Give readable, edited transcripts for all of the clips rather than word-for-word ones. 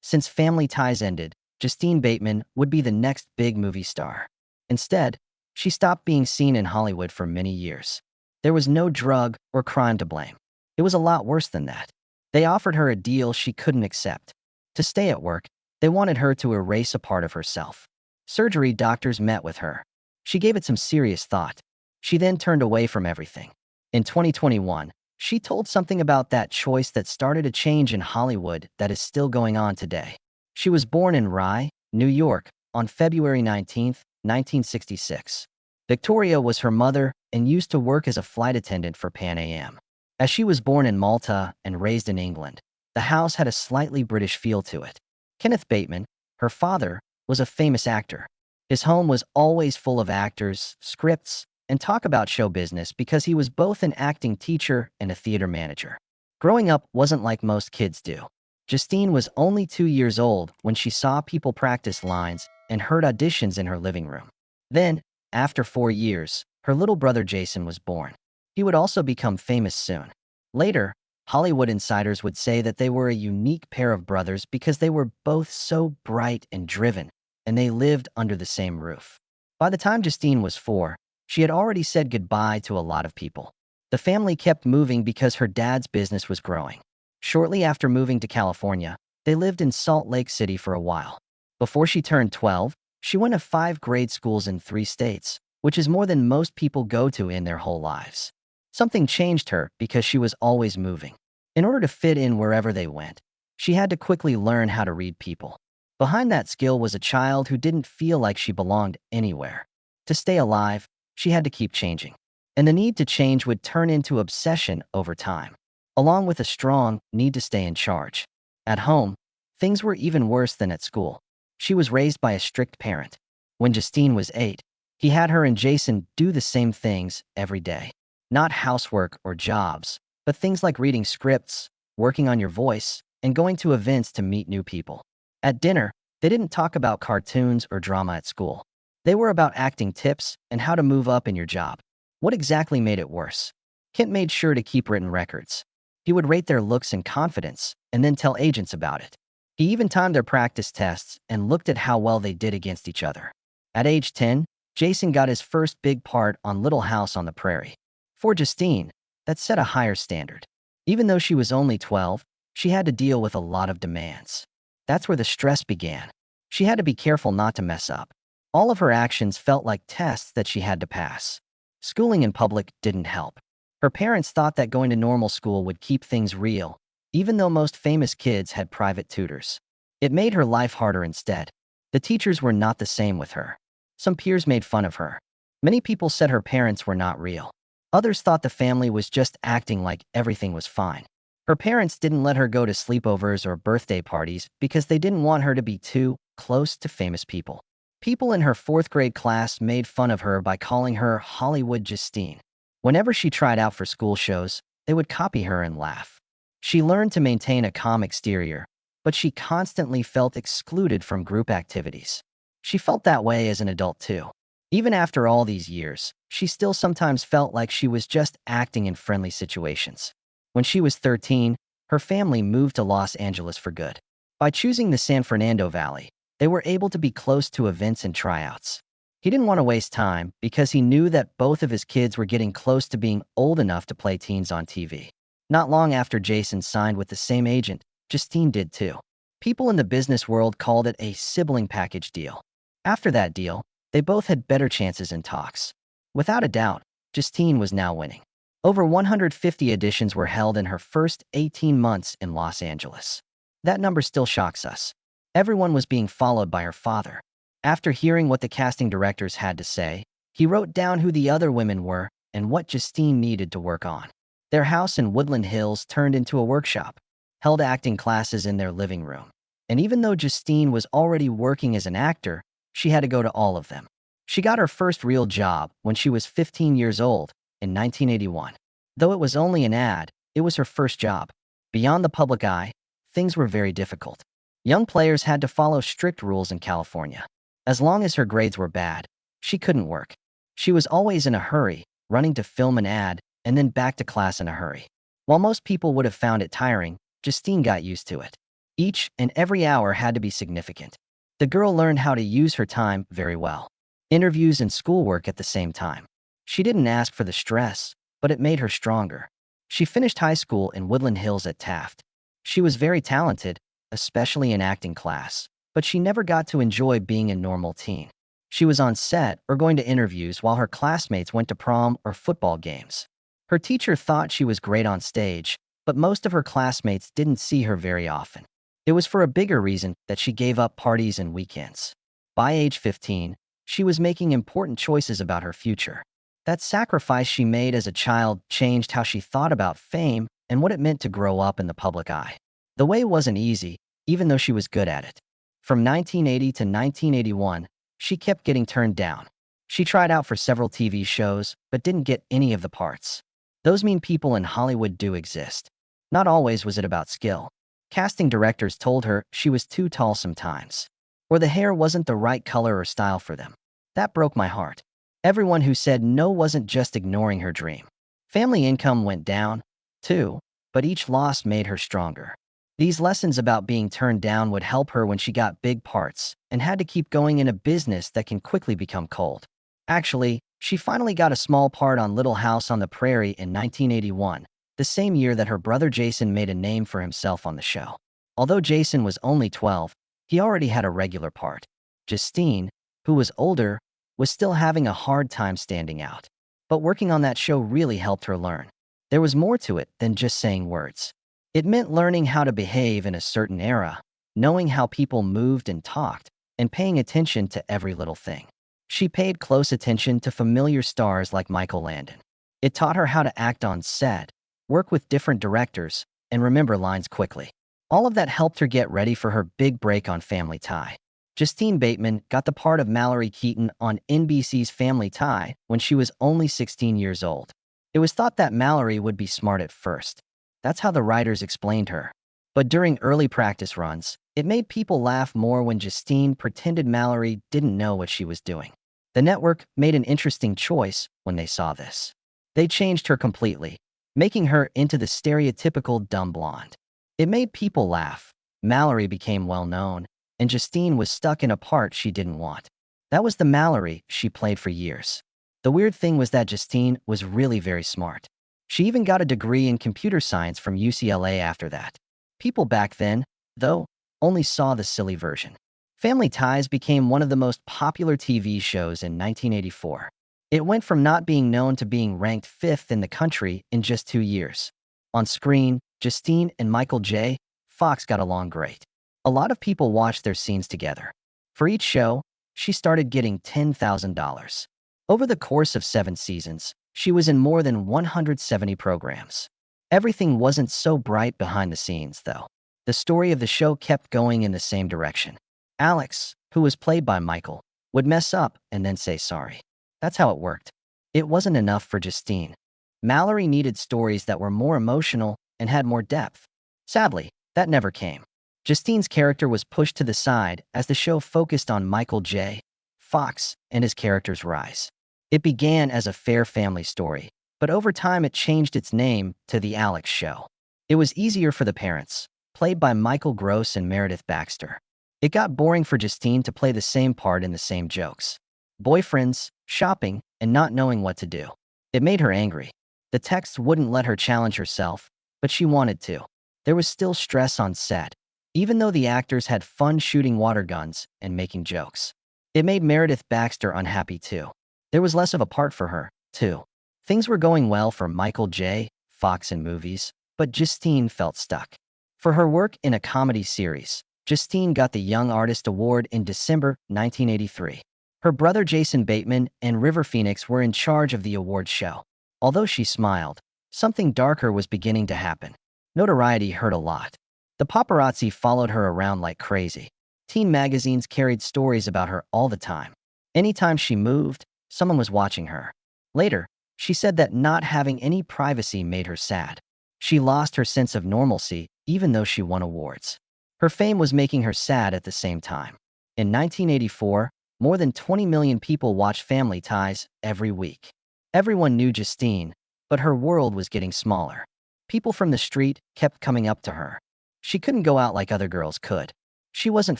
Since family ties ended, Justine Bateman would be the next big movie star. Instead, she stopped being seen in Hollywood for many years. There was no drug or crime to blame. It was a lot worse than that. They offered her a deal she couldn't accept. To stay at work, they wanted her to erase a part of herself. Surgery doctors met with her. She gave it some serious thought. She then turned away from everything. In 2021, she told something about that choice that started a change in Hollywood that is still going on today. She was born in Rye, New York, on February 19, 1966. Victoria was her mother and used to work as a flight attendant for Pan Am. As she was born in Malta and raised in England, the house had a slightly British feel to it. Kenneth Bateman, her father, was a famous actor. His home was always full of actors, scripts, and talk about show business because he was both an acting teacher and a theater manager. Growing up wasn't like most kids do. Justine was only 2 years old when she saw people practice lines and heard auditions in her living room. Then, after 4 years, her little brother Jason was born. He would also become famous soon. Later, Hollywood insiders would say that they were a unique pair of brothers because they were both so bright and driven, and they lived under the same roof. By the time Justine was 4, she had already said goodbye to a lot of people. The family kept moving because her dad's business was growing. Shortly after moving to California, they lived in Salt Lake City for a while. Before she turned 12, she went to 5 grade schools in 3 states, which is more than most people go to in their whole lives. Something changed her because she was always moving. In order to fit in wherever they went, she had to quickly learn how to read people. Behind that skill was a child who didn't feel like she belonged anywhere. To stay alive, she had to keep changing. And the need to change would turn into obsession over time, along with a strong need to stay in charge. At home, things were even worse than at school. She was raised by a strict parent. When Justine was 8, he had her and Jason do the same things every day. Not housework or jobs, but things like reading scripts, working on your voice, and going to events to meet new people. At dinner, they didn't talk about cartoons or drama at school. They were about acting tips and how to move up in your job. What exactly made it worse? Kent made sure to keep written records. He would rate their looks and confidence and then tell agents about it. He even timed their practice tests and looked at how well they did against each other. At age 10, Jason got his first big part on Little House on the Prairie. For Justine, that set a higher standard. Even though she was only 12, she had to deal with a lot of demands. That's where the stress began. She had to be careful not to mess up. All of her actions felt like tests that she had to pass. Schooling in public didn't help. Her parents thought that going to normal school would keep things real, even though most famous kids had private tutors. It made her life harder instead. The teachers were not the same with her. Some peers made fun of her. Many people said her parents were not real. Others thought the family was just acting like everything was fine. Her parents didn't let her go to sleepovers or birthday parties because they didn't want her to be too close to famous people. People in her 4th grade class made fun of her by calling her Hollywood Justine. Whenever she tried out for school shows, they would copy her and laugh. She learned to maintain a calm exterior, but she constantly felt excluded from group activities. She felt that way as an adult too. Even after all these years, she still sometimes felt like she was just acting in friendly situations. When she was 13, her family moved to Los Angeles for good. By choosing the San Fernando Valley, they were able to be close to events and tryouts. He didn't want to waste time because he knew that both of his kids were getting close to being old enough to play teens on TV. Not long after Jason signed with the same agent, Justine did too. People in the business world called it a sibling package deal. After that deal, they both had better chances in talks. Without a doubt, Justine was now winning. Over 150 auditions were held in her first 18 months in Los Angeles. That number still shocks us. Everyone was being followed by her father. After hearing what the casting directors had to say, he wrote down who the other women were and what Justine needed to work on. Their house in Woodland Hills turned into a workshop, held acting classes in their living room. And even though Justine was already working as an actor, she had to go to all of them. She got her first real job when she was 15 years old in 1981. Though it was only an ad, it was her first job. Beyond the public eye, things were very difficult. Young players had to follow strict rules in California. As long as her grades were bad, she couldn't work. She was always in a hurry, running to film an ad and then back to class in a hurry. While most people would have found it tiring, Justine got used to it. Each and every hour had to be significant. The girl learned how to use her time very well. Interviews and schoolwork at the same time. She didn't ask for the stress, but it made her stronger. She finished high school in Woodland Hills at Taft. She was very talented, especially in acting class, but she never got to enjoy being a normal teen. She was on set or going to interviews while her classmates went to prom or football games. Her teacher thought she was great on stage, but most of her classmates didn't see her very often. It was for a bigger reason that she gave up parties and weekends. By age 15, she was making important choices about her future. That sacrifice she made as a child changed how she thought about fame and what it meant to grow up in the public eye. The way wasn't easy, even though she was good at it. From 1980 to 1981, she kept getting turned down. She tried out for several TV shows, but didn't get any of the parts. Those mean people in Hollywood do exist. Not always was it about skill. Casting directors told her she was too tall sometimes, or the hair wasn't the right color or style for them. That broke my heart. Everyone who said no wasn't just ignoring her dream. Family income went down, too, but each loss made her stronger. These lessons about being turned down would help her when she got big parts and had to keep going in a business that can quickly become cold. Actually, she finally got a small part on Little House on the Prairie in 1981, the same year that her brother Jason made a name for himself on the show. Although Jason was only 12, he already had a regular part. Justine, who was older, was still having a hard time standing out. But working on that show really helped her learn. There was more to it than just saying words. It meant learning how to behave in a certain era, knowing how people moved and talked, and paying attention to every little thing. She paid close attention to familiar stars like Michael Landon. It taught her how to act on set, work with different directors, and remember lines quickly. All of that helped her get ready for her big break on Family Tie. Justine Bateman got the part of Mallory Keaton on NBC's Family Tie when she was only 16 years old. It was thought that Mallory would be smart at first. That's how the writers explained her. But during early practice runs, it made people laugh more when Justine pretended Mallory didn't know what she was doing. The network made an interesting choice when they saw this. They changed her completely, making her into the stereotypical dumb blonde. It made people laugh. Mallory became well-known, and Justine was stuck in a part she didn't want. That was the Mallory she played for years. The weird thing was that Justine was really very smart. She even got a degree in computer science from UCLA after that. People back then, though, only saw the silly version. Family Ties became one of the most popular TV shows in 1984. It went from not being known to being ranked 5th in the country in just 2 years. On screen, Justine and Michael J. Fox got along great. A lot of people watched their scenes together. For each show, she started getting $10,000. Over the course of 7 seasons, she was in more than 170 programs. Everything wasn't so bright behind the scenes, though. The story of the show kept going in the same direction. Alex, who was played by Michael, would mess up and then say sorry. That's how it worked. It wasn't enough for Justine. Mallory needed stories that were more emotional and had more depth. Sadly, that never came. Justine's character was pushed to the side as the show focused on Michael J. Fox and his character's rise. It began as a fair family story, but over time it changed its name to The Alex Show. It was easier for the parents, played by Michael Gross and Meredith Baxter. It got boring for Justine to play the same part in the same jokes. Boyfriends, shopping, and not knowing what to do. It made her angry. The texts wouldn't let her challenge herself, but she wanted to. There was still stress on set, even though the actors had fun shooting water guns and making jokes. It made Meredith Baxter unhappy too. There was less of a part for her, too. Things were going well for Michael J. Fox in movies, but Justine felt stuck. For her work in a comedy series, Justine got the Young Artist Award in December 1983. Her brother Jason Bateman and River Phoenix were in charge of the awards show. Although she smiled, something darker was beginning to happen. Notoriety hurt a lot. The paparazzi followed her around like crazy. Teen magazines carried stories about her all the time. Anytime she moved, someone was watching her. Later, she said that not having any privacy made her sad. She lost her sense of normalcy even though she won awards. Her fame was making her sad at the same time. In 1984, more than 20 million people watched Family Ties every week. Everyone knew Justine, but her world was getting smaller. People from the street kept coming up to her. She couldn't go out like other girls could. She wasn't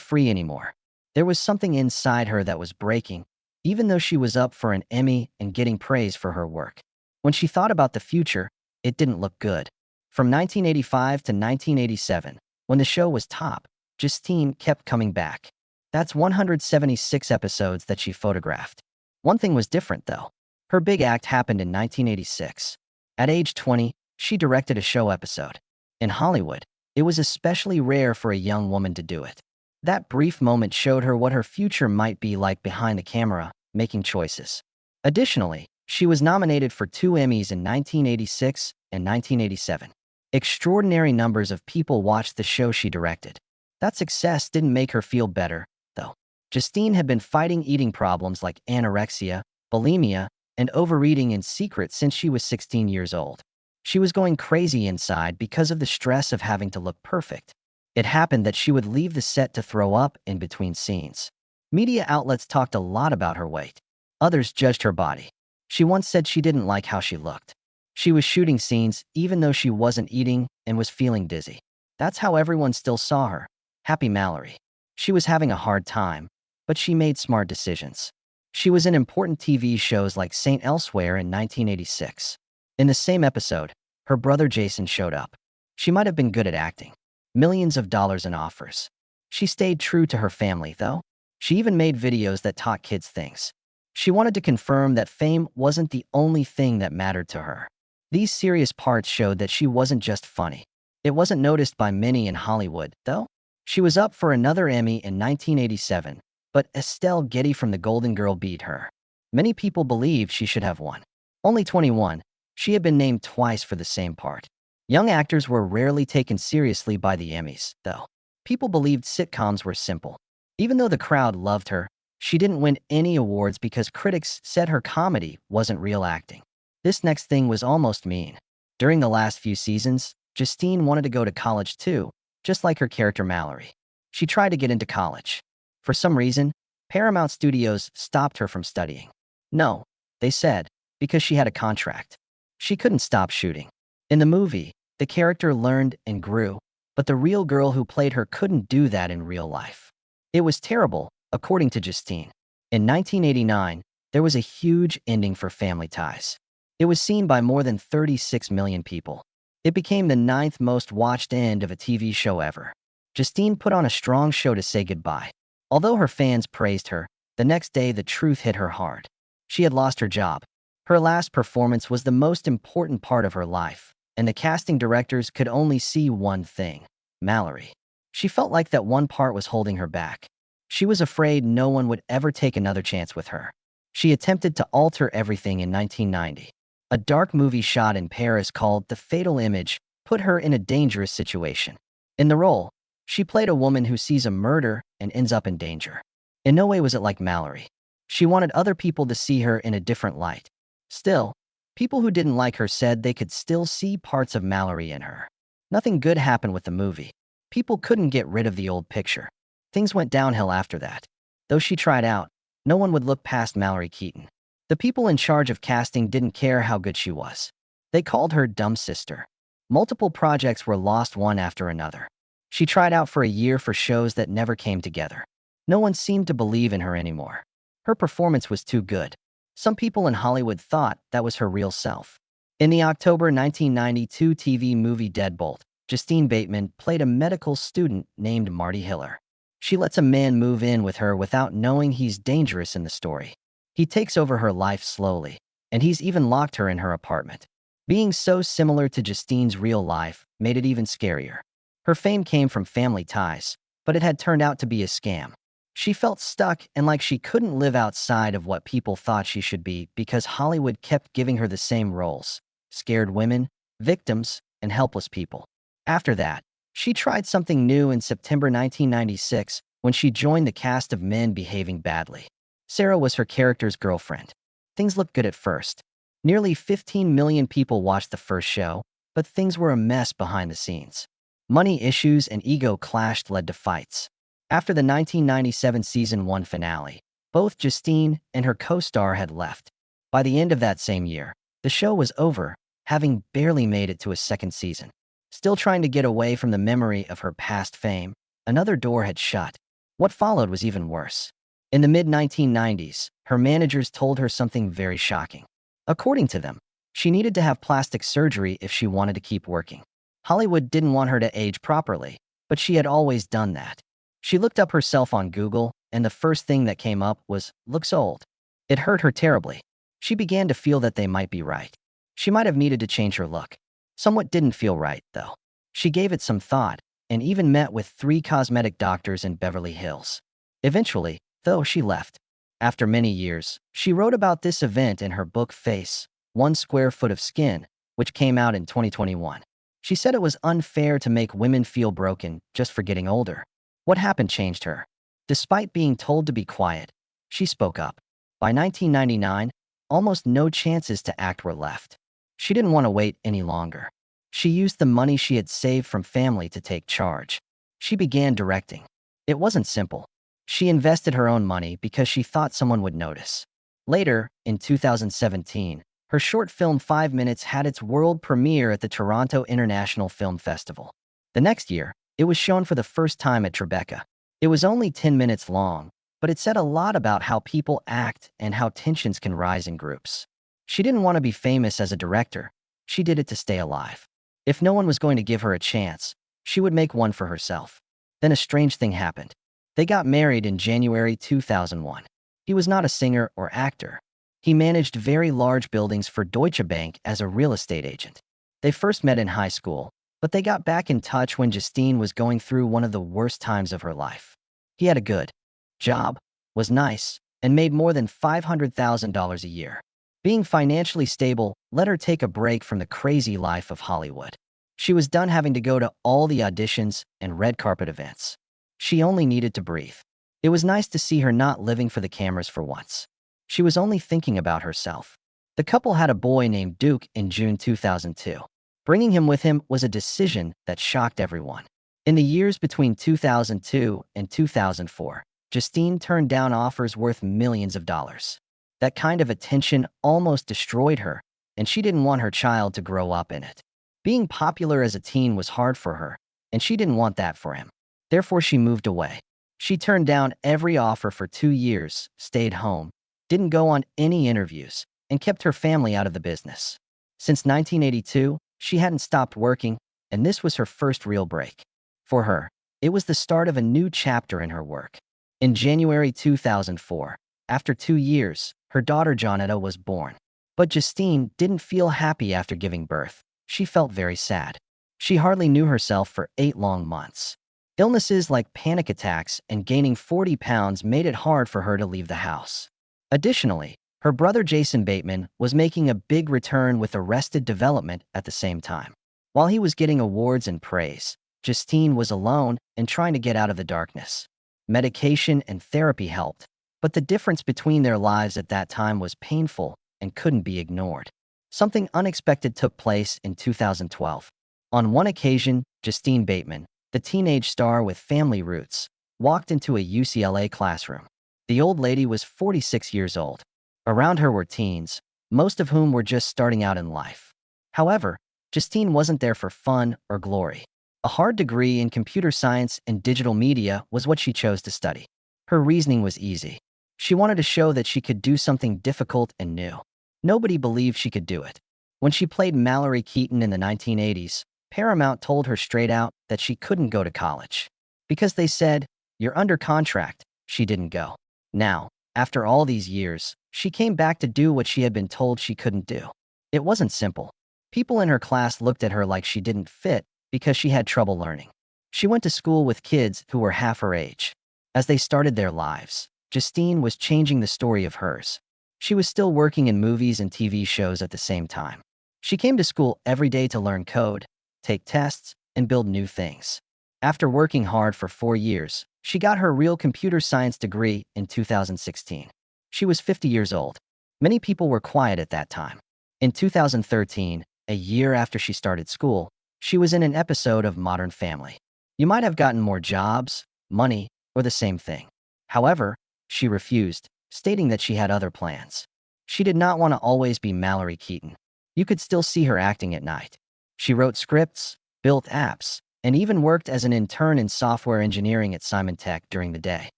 free anymore. There was something inside her that was breaking, even though she was up for an Emmy and getting praise for her work. When she thought about the future, it didn't look good. From 1985 to 1987, when the show was top, Justine kept coming back. That's 176 episodes that she photographed. One thing was different, though. Her big act happened in 1986. At age 20, she directed a show episode. In Hollywood, it was especially rare for a young woman to do it. That brief moment showed her what her future might be like behind the camera, making choices. Additionally, she was nominated for 2 Emmys in 1986 and 1987. Extraordinary numbers of people watched the show she directed. That success didn't make her feel better, though. Justine had been fighting eating problems like anorexia, bulimia, and overeating in secret since she was 16 years old. She was going crazy inside because of the stress of having to look perfect. It happened that she would leave the set to throw up in between scenes. Media outlets talked a lot about her weight. Others judged her body. She once said she didn't like how she looked. She was shooting scenes even though she wasn't eating and was feeling dizzy. That's how everyone still saw her. Happy Mallory. She was having a hard time, but she made smart decisions. She was in important TV shows like Saint Elsewhere in 1986. In the same episode, her brother Jason showed up. She might have been good at acting. Millions of dollars in offers. She stayed true to her family, though. She even made videos that taught kids things. She wanted to confirm that fame wasn't the only thing that mattered to her. These serious parts showed that she wasn't just funny. It wasn't noticed by many in Hollywood, though. She was up for another Emmy in 1987, but Estelle Getty from The Golden Girl beat her. Many people believed she should have won. Only 21, she had been named twice for the same part. Young actors were rarely taken seriously by the Emmys, though. People believed sitcoms were simple. Even though the crowd loved her, she didn't win any awards because critics said her comedy wasn't real acting. This next thing was almost mean. During the last few seasons, Justine wanted to go to college too, just like her character Mallory. She tried to get into college. For some reason, Paramount Studios stopped her from studying. No, they said, because she had a contract. She couldn't stop shooting. In the movie, the character learned and grew, but the real girl who played her couldn't do that in real life. It was terrible, according to Justine. In 1989, there was a huge ending for Family Ties. It was seen by more than 36 million people. It became the 9th most watched end of a TV show ever. Justine put on a strong show to say goodbye. Although her fans praised her, the next day the truth hit her hard. She had lost her job. Her last performance was the most important part of her life, and the casting directors could only see one thing: Mallory. She felt like that one part was holding her back. She was afraid no one would ever take another chance with her. She attempted to alter everything in 1990. A dark movie shot in Paris called The Fatal Image put her in a dangerous situation. In the role, she played a woman who sees a murder and ends up in danger. In no way was it like Mallory. She wanted other people to see her in a different light. Still, people who didn't like her said they could still see parts of Mallory in her. Nothing good happened with the movie. People couldn't get rid of the old picture. Things went downhill after that. Though she tried out, no one would look past Mallory Keaton. The people in charge of casting didn't care how good she was. They called her dumb sister. Multiple projects were lost one after another. She tried out for a year for shows that never came together. No one seemed to believe in her anymore. Her performance was too good. Some people in Hollywood thought that was her real self. In the October 1992 TV movie Deadbolt, Justine Bateman played a medical student named Marty Hiller. She lets a man move in with her without knowing he's dangerous in the story. He takes over her life slowly, and he's even locked her in her apartment. Being so similar to Justine's real life made it even scarier. Her fame came from Family Ties, but it had turned out to be a scam. She felt stuck and like she couldn't live outside of what people thought she should be because Hollywood kept giving her the same roles: scared women, victims, and helpless people. After that, she tried something new in September 1996 when she joined the cast of Men Behaving Badly. Sarah was her character's girlfriend. Things looked good at first. Nearly 15 million people watched the first show, but things were a mess behind the scenes. Money issues and ego clashed led to fights. After the 1997 Season 1 finale, both Justine and her co-star had left. By the end of that same year, the show was over, having barely made it to a second season. Still trying to get away from the memory of her past fame, another door had shut. What followed was even worse. In the mid-1990s, her managers told her something very shocking. According to them, she needed to have plastic surgery if she wanted to keep working. Hollywood didn't want her to age properly, but she had always done that. She looked up herself on Google, and the first thing that came up was, "Looks old." It hurt her terribly. She began to feel that they might be right. She might have needed to change her look. Somewhat didn't feel right, though. She gave it some thought, and even met with 3 cosmetic doctors in Beverly Hills. Eventually, though, she left. After many years, she wrote about this event in her book Face, 1 Square Foot of Skin, which came out in 2021. She said it was unfair to make women feel broken just for getting older. What happened changed her. Despite being told to be quiet, she spoke up. By 1999, almost no chances to act were left. She didn't want to wait any longer. She used the money she had saved from family to take charge. She began directing. It wasn't simple. She invested her own money because she thought someone would notice. Later, in 2017, her short film 5 Minutes had its world premiere at the Toronto International Film Festival. The next year, it was shown for the first time at Tribeca. It was only 10 minutes long, but it said a lot about how people act and how tensions can rise in groups. She didn't want to be famous as a director. She did it to stay alive. If no one was going to give her a chance, she would make one for herself. Then a strange thing happened. They got married in January 2001. He was not a singer or actor. He managed very large buildings for Deutsche Bank as a real estate agent. They first met in high school, but they got back in touch when Justine was going through one of the worst times of her life. He had a good job, was nice, and made more than $500,000 a year. Being financially stable let her take a break from the crazy life of Hollywood. She was done having to go to all the auditions and red carpet events. She only needed to breathe. It was nice to see her not living for the cameras for once. She was only thinking about herself. The couple had a boy named Duke in June 2002. Bringing him with him was a decision that shocked everyone. In the years between 2002 and 2004, Justine turned down offers worth millions of dollars. That kind of attention almost destroyed her, and she didn't want her child to grow up in it. Being popular as a teen was hard for her, and she didn't want that for him. Therefore, she moved away. She turned down every offer for 2 years, stayed home, didn't go on any interviews, and kept her family out of the business. Since 1982, she hadn't stopped working, and this was her first real break. For her, it was the start of a new chapter in her work. In January 2004, after 2 years, her daughter Jonetta was born. But Justine didn't feel happy after giving birth. She felt very sad. She hardly knew herself for 8 long months. Illnesses like panic attacks and gaining 40 pounds made it hard for her to leave the house. Additionally, her brother Justine Bateman was making a big return with Arrested Development at the same time. While he was getting awards and praise, Justine was alone and trying to get out of the darkness. Medication and therapy helped, but the difference between their lives at that time was painful and couldn't be ignored. Something unexpected took place in 2012. On one occasion, Justine Bateman, the teenage star with family roots, walked into a UCLA classroom. The old lady was 46 years old. Around her were teens, most of whom were just starting out in life. However, Justine wasn't there for fun or glory. A hard degree in computer science and digital media was what she chose to study. Her reasoning was easy. She wanted to show that she could do something difficult and new. Nobody believed she could do it. When she played Mallory Keaton in the 1980s, Paramount told her straight out that she couldn't go to college. Because they said, "You're under contract," she didn't go. Now, after all these years, she came back to do what she had been told she couldn't do. It wasn't simple. People in her class looked at her like she didn't fit because she had trouble learning. She went to school with kids who were half her age. As they started their lives, Justine was changing the story of hers. She was still working in movies and TV shows at the same time. She came to school every day to learn code, take tests, and build new things. After working hard for 4 years, she got her real computer science degree in 2016. She was 50 years old. Many people were quiet at that time. In 2013, a year after she started school, she was in an episode of Modern Family. You might have gotten more jobs, money, or the same thing. However, she refused, stating that she had other plans. She did not want to always be Mallory Keaton. You could still see her acting at night. She wrote scripts, built apps, and even worked as an intern in software engineering at Simon Tech during the day.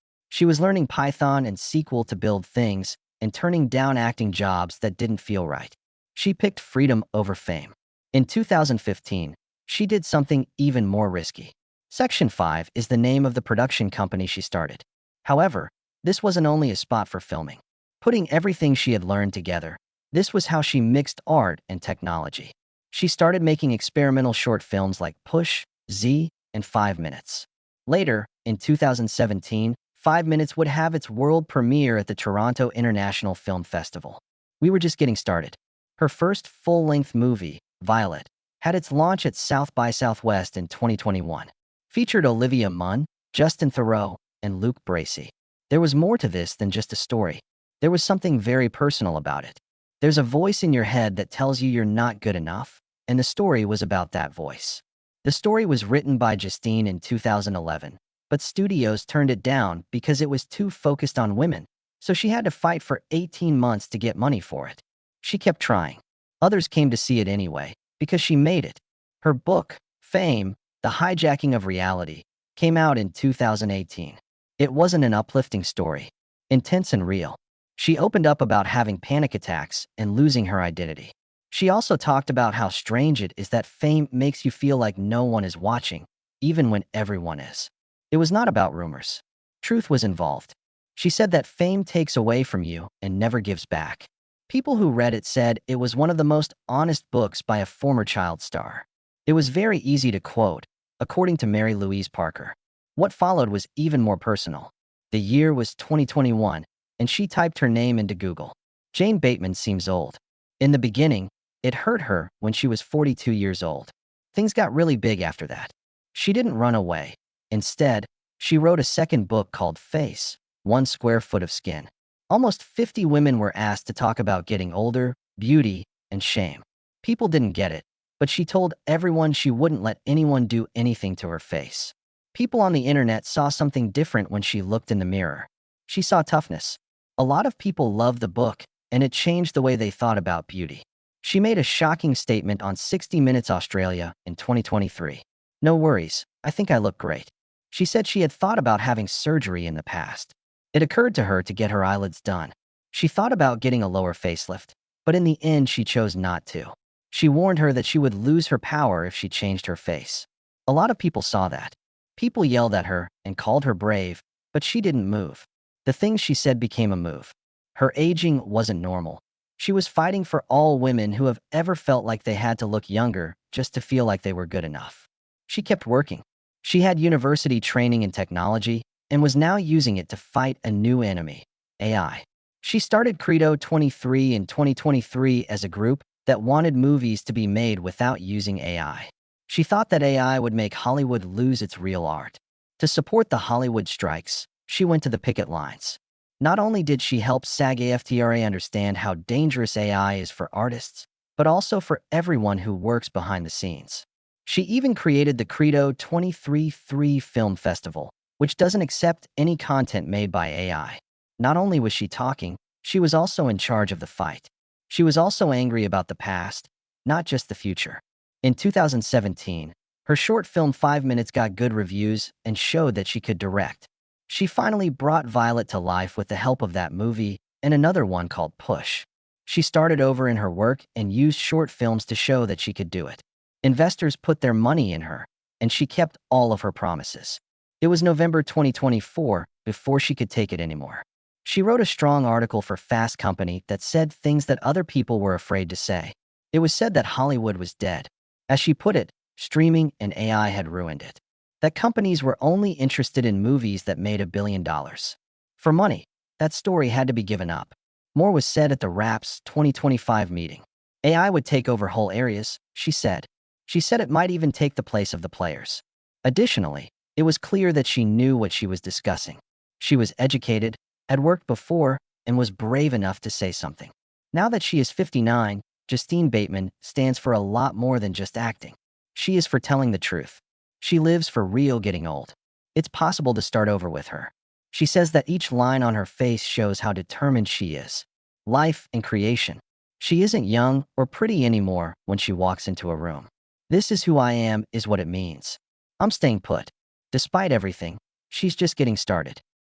She was learning Python and SQL to build things and turning down acting jobs that didn't feel right. She picked freedom over fame. In 2015, she did something even more risky. Section 5 is the name of the production company she started. However, this wasn't only a spot for filming. Putting everything she had learned together, this was how she mixed art and technology. She started making experimental short films like Push, Z, and 5 Minutes. Later, in 2017, 5 Minutes would have its world premiere at the Toronto International Film Festival. We were just getting started. Her first full-length movie, Violet, had its launch at South by Southwest in 2021. Featured Olivia Munn, Justin Theroux, and Luke Bracey. There was more to this than just a story. There was something very personal about it. There's a voice in your head that tells you you're not good enough, and the story was about that voice. The story was written by Justine in 2011, but studios turned it down because it was too focused on women, so she had to fight for 18 months to get money for it. She kept trying. Others came to see it anyway, because she made it. Her book, Fame, The Hijacking of Reality, came out in 2018. It wasn't an uplifting story. Intense and real. She opened up about having panic attacks and losing her identity. She also talked about how strange it is that fame makes you feel like no one is watching, even when everyone is. It was not about rumors. Truth was involved. She said that fame takes away from you and never gives back. People who read it said it was one of the most honest books by a former child star. It was very easy to quote, according to Mary Louise Parker. What followed was even more personal. The year was 2021, and she typed her name into Google. Jane Bateman seems old. In the beginning, it hurt her when she was 42 years old. Things got really big after that. She didn't run away. Instead, she wrote a second book called Face, 1 Square Foot of Skin. Almost 50 women were asked to talk about getting older, beauty, and shame. People didn't get it, but she told everyone she wouldn't let anyone do anything to her face. People on the internet saw something different when she looked in the mirror. She saw toughness. A lot of people loved the book, and it changed the way they thought about beauty. She made a shocking statement on 60 Minutes Australia in 2023. "No worries, I think I look great." She said she had thought about having surgery in the past. It occurred to her to get her eyelids done. She thought about getting a lower facelift, but in the end she chose not to. She warned her that she would lose her power if she changed her face. A lot of people saw that. People yelled at her and called her brave, but she didn't move. The things she said became a move. Her aging wasn't normal. She was fighting for all women who have ever felt like they had to look younger just to feel like they were good enough. She kept working. She had university training in technology and was now using it to fight a new enemy, AI. She started Credo 23 in 2023 as a group that wanted movies to be made without using AI. She thought that AI would make Hollywood lose its real art. To support the Hollywood strikes, she went to the picket lines. Not only did she help SAG-AFTRA understand how dangerous AI is for artists, but also for everyone who works behind the scenes. She even created the Credo 23 Film Festival, which doesn't accept any content made by AI. Not only was she talking, she was also in charge of the fight. She was also angry about the past, not just the future. In 2017, her short film 5 Minutes got good reviews and showed that she could direct. She finally brought Violet to life with the help of that movie and another one called Push. She started over in her work and used short films to show that she could do it. Investors put their money in her, and she kept all of her promises. It was November 2024 before she could take it anymore. She wrote a strong article for Fast Company that said things that other people were afraid to say. It was said that Hollywood was dead. As she put it, streaming and AI had ruined it. That companies were only interested in movies that made $1 billion. For money, that story had to be given up. More was said at the Wraps 2025 meeting. AI would take over whole areas, she said. She said it might even take the place of the players. Additionally, it was clear that she knew what she was discussing. She was educated, had worked before, and was brave enough to say something. Now that she is 59, Justine Bateman stands for a lot more than just acting. She is for telling the truth. She lives for real getting old. It's possible to start over with her. She says that each line on her face shows how determined she is. Life and creation. She isn't young or pretty anymore when she walks into a room. This is who I am is what it means. I'm staying put. Despite everything, she's just getting started.